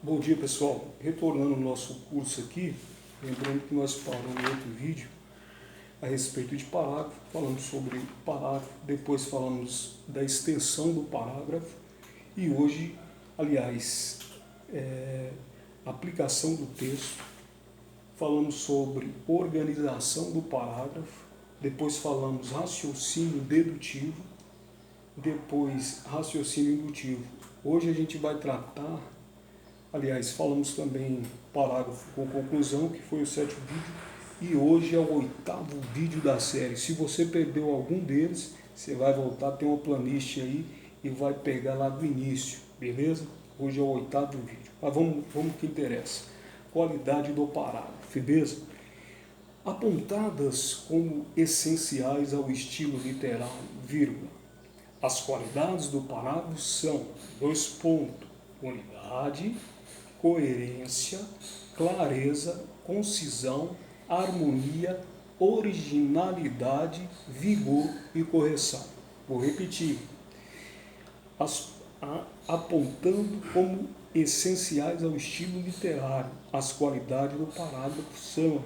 Bom dia, pessoal. Retornando ao nosso curso aqui, lembrando que nós paramos em outro vídeo a respeito de parágrafo, falamos sobre parágrafo, depois falamos da extensão do parágrafo e hoje, aliás, aplicação do texto, falamos sobre organização do parágrafo, depois falamos raciocínio dedutivo, depois raciocínio indutivo. Hoje a gente vai tratar, aliás, falamos também parágrafo com conclusão, que foi o 7º vídeo, e hoje é o 8º vídeo da série. Se você perdeu algum deles, você vai voltar, tem uma playlist aí e vai pegar lá do início, beleza? Hoje é o 8º vídeo. Mas vamos que interessa. Qualidade do parágrafo, beleza? Apontadas como essenciais ao estilo literário, vírgula. As qualidades do parágrafo são, unidade, coerência, clareza, concisão, harmonia, originalidade, vigor e correção. Vou repetir. Apontando como essenciais ao estilo literário, as qualidades do parágrafo são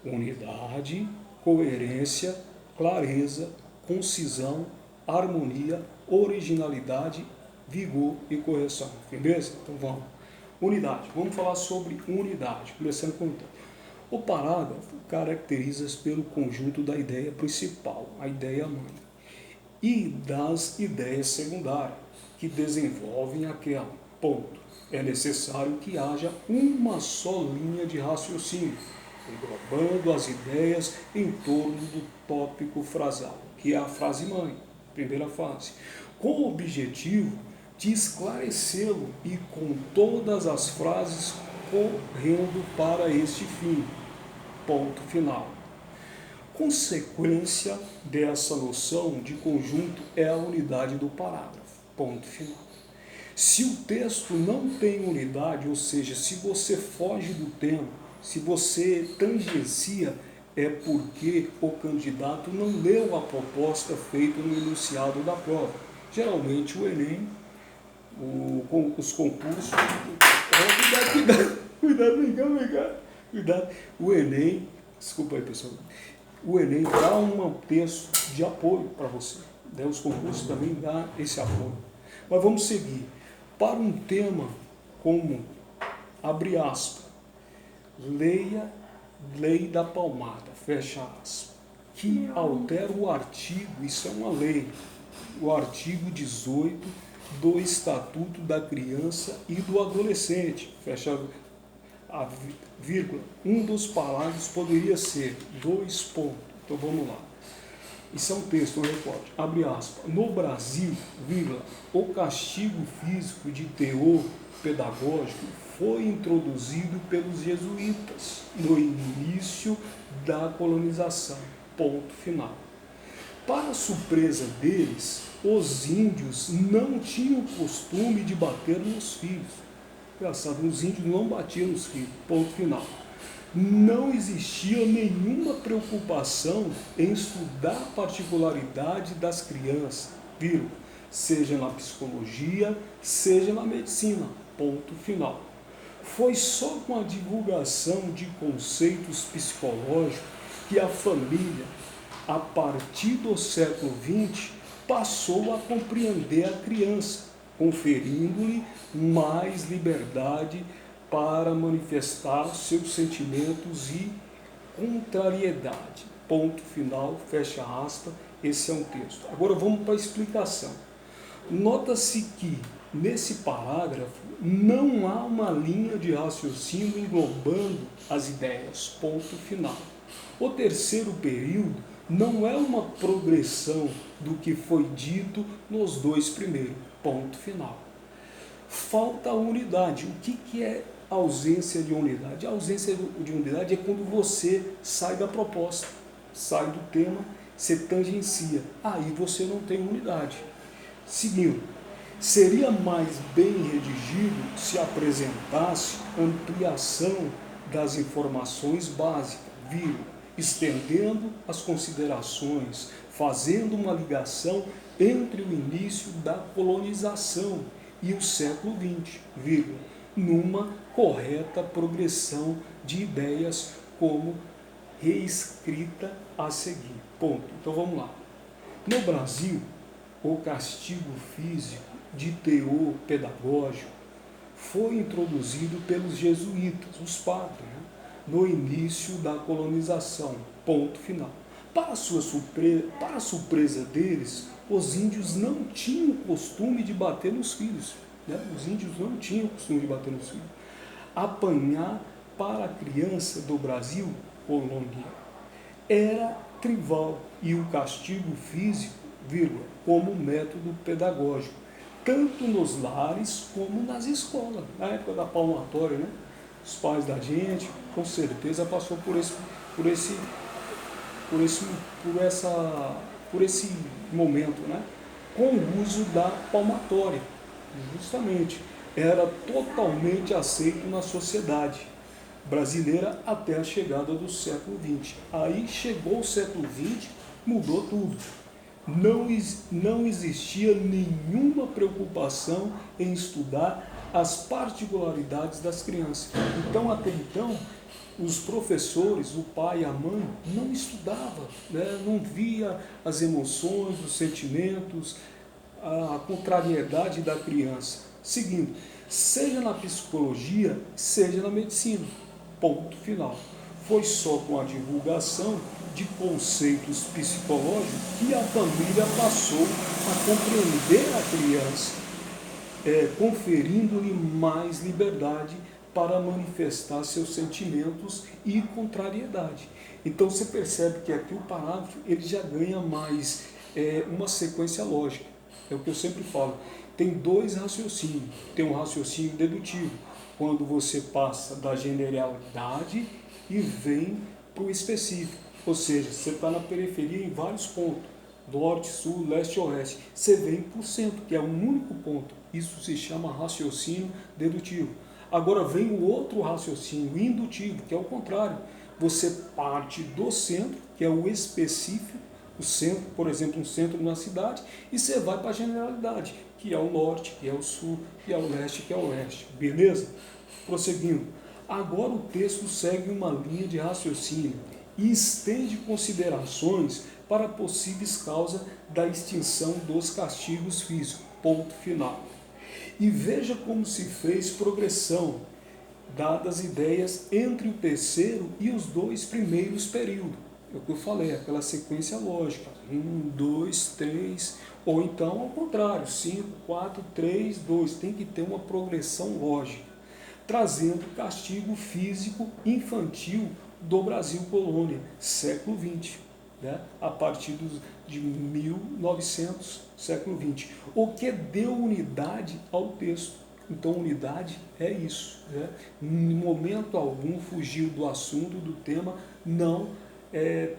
unidade, coerência, clareza, concisão, harmonia, originalidade, vigor e correção. Beleza? Então vamos. Unidade. Vamos falar sobre unidade. Começando com o parágrafo caracteriza-se pelo conjunto da ideia principal, a ideia mãe, e das ideias secundárias, que desenvolvem aquela. Ponto. É necessário que haja uma só linha de raciocínio, englobando as ideias em torno do tópico frasal, que é a frase mãe, primeira fase, com o objetivo de esclarecê-lo e com todas as frases correndo para este fim. Ponto final. Consequência dessa noção de conjunto é a unidade do parágrafo. Ponto final. Se o texto não tem unidade, ou seja, se você foge do tema, se você tangencia, é porque o candidato não leu a proposta feita no enunciado da prova. Geralmente o Enem, os concursos... Cuidado. O Enem, desculpa aí pessoal, o Enem dá um texto de apoio para você. Os concursos também dão esse apoio. Mas vamos seguir. Para um tema como, abre aspas, lei da palmada, fecha aspas, que altera o artigo, isso é uma lei, o artigo 18 do Estatuto da Criança e do Adolescente, fecha a vírgula. Um dos parágrafos poderia ser 2 pontos. Então vamos lá. Isso é um texto, um recorte. Abre aspas. No Brasil, vírgula, o castigo físico de teor pedagógico foi introduzido pelos jesuítas no início da colonização. Ponto final. Para surpresa deles, os índios não tinham o costume de bater nos filhos. Engraçado, os índios não batiam nos filhos. Ponto final. Não existia nenhuma preocupação em estudar a particularidade das crianças, vírgula, seja na psicologia, seja na medicina. Ponto final. Foi só com a divulgação de conceitos psicológicos que a família, a partir do século XX, passou a compreender a criança, conferindo-lhe mais liberdade para manifestar seus sentimentos e contrariedade. Ponto final, fecha aspas, esse é um texto. Agora vamos para a explicação. Nota-se que, nesse parágrafo, não há uma linha de raciocínio englobando as ideias. Ponto final. O terceiro período não é uma progressão do que foi dito nos 2 primeiros. Ponto final. Falta a unidade. O que é ausência de unidade? A ausência de unidade é quando você sai da proposta, sai do tema, você tangencia. Aí você não tem unidade. Seguindo, seria mais bem redigido se apresentasse ampliação das informações básicas, estendendo as considerações, fazendo uma ligação entre o início da colonização e o século XX, numa correta progressão de ideias como reescrita a seguir. Ponto. Então vamos lá. No Brasil, o castigo físico de teor pedagógico foi introduzido pelos jesuítas, os padres, né, no início da colonização. Ponto final. Para a surpresa deles, os índios não tinham costume de bater nos filhos. Né? Os índios não tinham costume de bater nos filhos. Apanhar para a criança do Brasil colonial era trivial e o castigo físico, vírgula, como método pedagógico, tanto nos lares como nas escolas. Na época da palmatória, né? Os pais da gente, com certeza, passou por esse momento, né? Com o uso da palmatória, justamente, era totalmente aceito na sociedade brasileira até a chegada do século XX. Aí chegou o século XX, mudou tudo. Não existia nenhuma preocupação em estudar as particularidades das crianças. Então, até então, os professores, o pai e a mãe, não estudavam, né? Não via as emoções, os sentimentos, a contrariedade da criança. Seguindo, seja na psicologia, seja na medicina. Ponto final. Foi só com a divulgação de conceitos psicológicos que a família passou a compreender a criança, conferindo-lhe mais liberdade para manifestar seus sentimentos e contrariedade. Então você percebe que aqui o parágrafo ele já ganha mais uma sequência lógica. É o que eu sempre falo. Tem dois raciocínios. Tem um raciocínio dedutivo, quando você passa da generalidade e vem para o específico. Ou seja, você está na periferia em vários pontos, norte, sul, leste e oeste. Você vem para o centro, que é um único ponto. Isso se chama raciocínio dedutivo. Agora vem o outro raciocínio indutivo, que é o contrário. Você parte do centro, que é o específico, o centro, por exemplo, um centro na cidade, e você vai para a generalidade, que é o norte, que é o sul, que é o leste, que é o oeste. Beleza? Prosseguindo. Agora o texto segue uma linha de raciocínio e estende considerações para possíveis causas da extinção dos castigos físicos. Ponto final. E veja como se fez progressão, dadas ideias entre o terceiro e os dois primeiros períodos. É o que eu falei, aquela sequência lógica. 1, 2, 3, ou então ao contrário, 5, 4, 3, 2. Tem que ter uma progressão lógica, trazendo castigo físico infantil do Brasil colônia, século XX, né? A partir de 1900, século XX, o que deu unidade ao texto. Então, unidade é isso, né? Em momento algum fugiu do assunto, do tema, não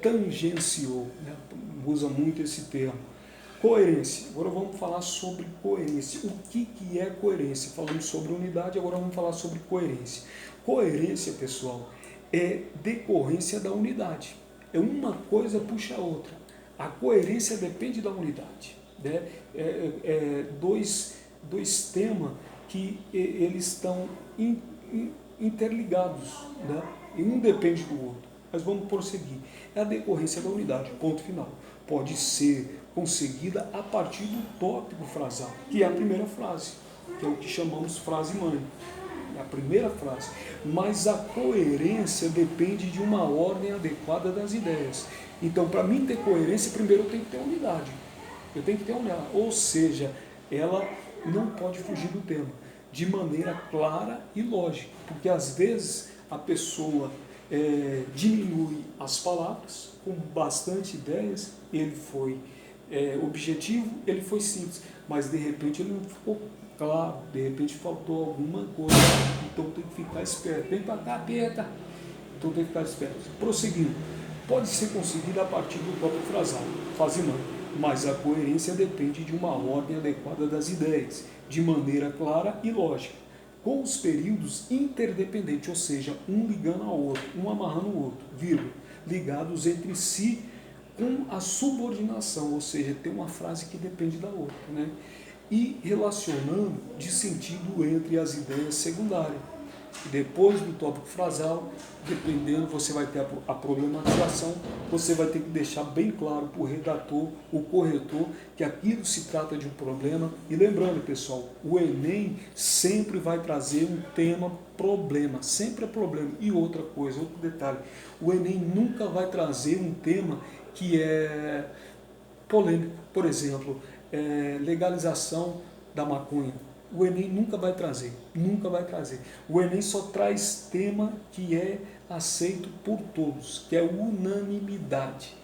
tangenciou, né? Usa muito esse termo. Coerência. Agora vamos falar sobre coerência. O que é coerência? Falamos sobre unidade, agora vamos falar sobre coerência. Coerência, pessoal, é decorrência da unidade. É uma coisa puxa a outra. A coerência depende da unidade, né? Dois temas que eles estão interligados, né? E um depende do outro. Mas vamos prosseguir. É a decorrência da unidade, ponto final. Pode ser conseguida a partir do tópico frasal, que é a primeira frase, que é o que chamamos frase-mãe. É a primeira frase. Mas a coerência depende de uma ordem adequada das ideias. Então, para mim ter coerência, primeiro eu tenho que ter unidade. Eu tenho que ter unidade. Ou seja, ela não pode fugir do tema, de maneira clara e lógica. Porque às vezes a pessoa diminui as palavras com bastante ideias, ele foi objetivo, ele foi simples, mas de repente ele não ficou claro, de repente faltou alguma coisa, então tem que ficar esperto. Vem para cá, Peta. Então tem que ficar esperto. Prosseguindo, pode ser conseguido a partir do próprio frasal, frase-mãe, mas a coerência depende de uma ordem adequada das ideias, de maneira clara e lógica, com os períodos interdependentes, ou seja, um ligando ao outro, um amarrando o outro, vírgula, ligados entre si com a subordinação, ou seja, tem uma frase que depende da outra, né? e relacionando de sentido entre as ideias secundárias. E depois do tópico frasal, dependendo, você vai ter a problematização, você vai ter que deixar bem claro para o redator, o corretor, que aquilo se trata de um problema. E lembrando, pessoal, o Enem sempre vai trazer um tema problema, sempre é problema. E outra coisa, outro detalhe, o Enem nunca vai trazer um tema que é polêmico. Por exemplo, legalização da maconha. O Enem nunca vai trazer, nunca vai trazer. O Enem só traz tema que é aceito por todos, que é unanimidade.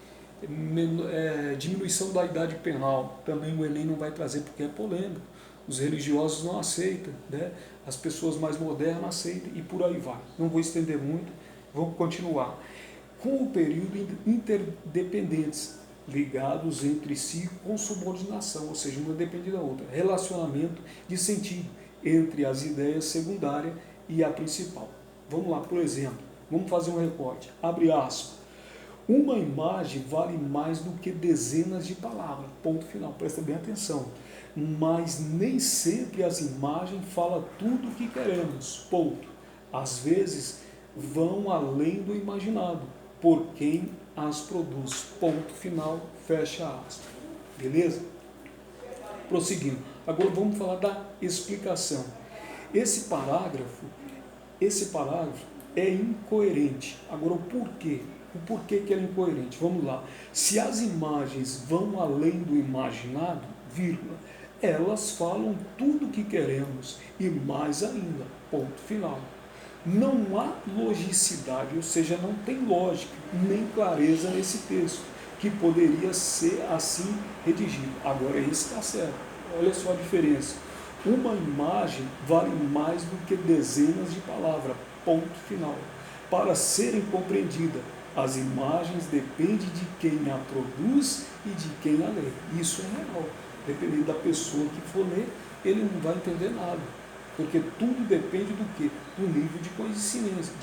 Diminuição da idade penal, também o Enem não vai trazer porque é polêmico. Os religiosos não aceitam, né? As pessoas mais modernas aceitam e por aí vai. Não vou estender muito, vamos continuar. Com o período interdependentes, ligados entre si com subordinação, ou seja, uma depende da outra. Relacionamento de sentido entre as ideias secundárias e a principal. Vamos lá, por exemplo, vamos fazer um recorte. Abre aspas. Uma imagem vale mais do que dezenas de palavras. Ponto final. Presta bem atenção. Mas nem sempre as imagens falam tudo o que queremos. Ponto. Às vezes vão além do imaginado por quem as produz. Ponto final, fecha aspas. Beleza? Prosseguindo. Agora vamos falar da explicação. Esse parágrafo é incoerente. Agora o porquê? O porquê que ele é incoerente? Vamos lá. Se as imagens vão além do imaginado, vírgula, elas falam tudo o que queremos e mais ainda. Ponto final. Não há logicidade, ou seja, não tem lógica, nem clareza nesse texto, que poderia ser assim redigido. Agora, esse está certo. Olha só a diferença. Uma imagem vale mais do que dezenas de palavras. Ponto final. Para serem compreendidas, as imagens dependem de quem a produz e de quem a lê. Isso é real. Dependendo da pessoa que for ler, ele não vai entender nada. Porque tudo depende do quê? Do nível de consciência.